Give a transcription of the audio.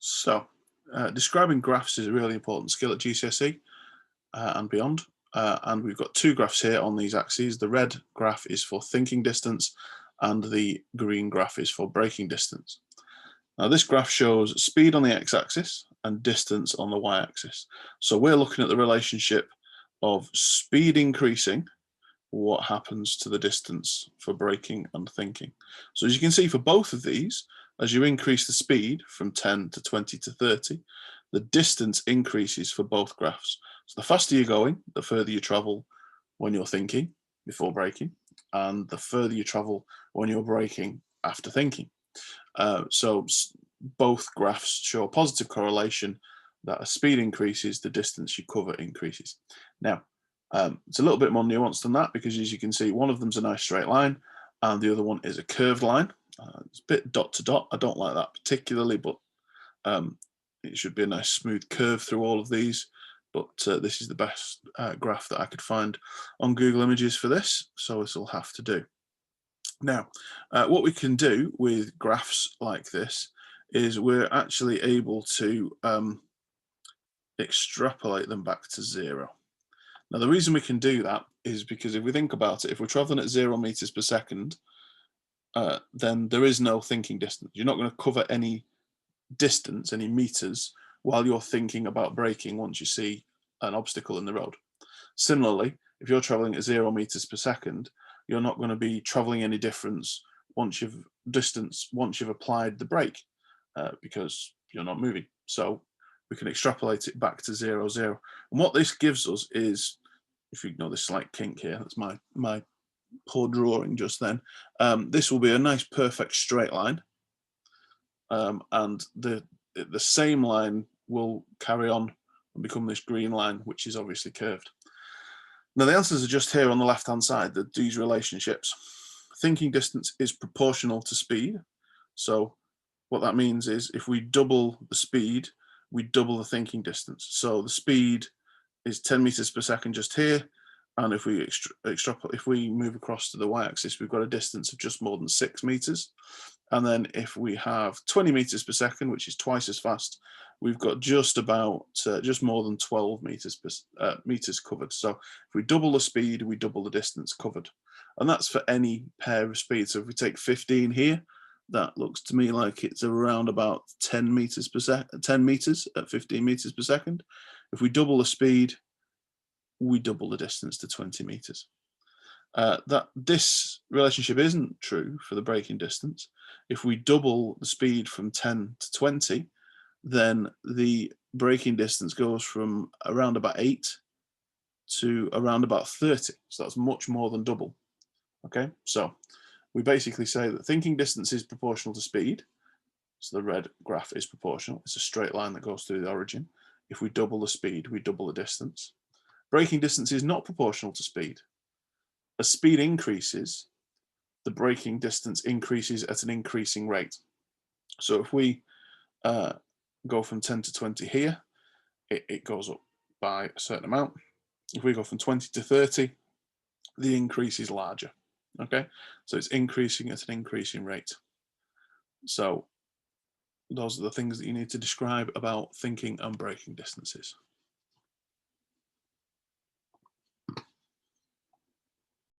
So, describing graphs is a really important skill at GCSE and beyond. And we've got two graphs here on these axes. The red graph is for thinking distance and the green graph is for braking distance. Now this graph shows speed on the x-axis and distance on the y-axis. So we're looking at the relationship of speed increasing, what happens to the distance for braking and thinking. So as you can see for both of these, as you increase the speed from 10 to 20 to 30, the distance increases for both graphs. So the faster you're going, the further you travel when you're thinking before braking, and the further you travel when you're braking after thinking. So both graphs show a positive correlation that as speed increases, the distance you cover increases. Now, it's a little bit more nuanced than that because as you can see, one of them's a nice straight line and the other one is a curved line. It's a bit dot to dot. I don't like that particularly, but it should be a nice smooth curve through all of these. But this is the best graph that I could find on Google Images for this, so this will have to do. Now, what we can do with graphs like this is we're actually able to extrapolate them back to zero. Now, the reason we can do that is because if we think about it, if we're traveling at 0 meters per second, then there is no thinking distance. You're not going to cover any distance, any meters, while you're thinking about braking once you see an obstacle in the road. Similarly, if you're traveling at 0 meters per second, you're not going to be traveling any difference once you've applied the brake because you're not moving. So we can extrapolate it back to 0, 0. And what this gives us is, if you ignore this slight kink here, that's my poor drawing just then. This will be a nice perfect straight line. And the same line will carry on and become this green line, which is obviously curved. Now the answers are just here on the left hand side, these relationships. Thinking distance is proportional to speed. So what that means is if we double the speed, we double the thinking distance. So the speed is 10 meters per second just here. And if we if we move across to the y-axis, we've got a distance of just more than 6 meters. And then if we have 20 meters per second, which is twice as fast, we've got just about just more than 12 meters covered. So if we double the speed, we double the distance covered. And that's for any pair of speeds. So if we take 15 here, that looks to me like it's around about 10 meters per second, 10 meters at 15 meters per second. If we double the speed, we double the distance to 20 meters. That this relationship isn't true for the braking distance. If we double the speed from 10 to 20, then the braking distance goes from around about 8 to around about 30. So that's much more than double. Okay, so we basically say that thinking distance is proportional to speed. So the red graph is proportional. It's a straight line that goes through the origin. If we double the speed, we double the distance. Braking distance is not proportional to speed. As speed increases, the braking distance increases at an increasing rate. So if we go from 10 to 20 here, it goes up by a certain amount. If we go from 20 to 30, the increase is larger. Okay, so it's increasing at an increasing rate. So those are the things that you need to describe about thinking and braking distances.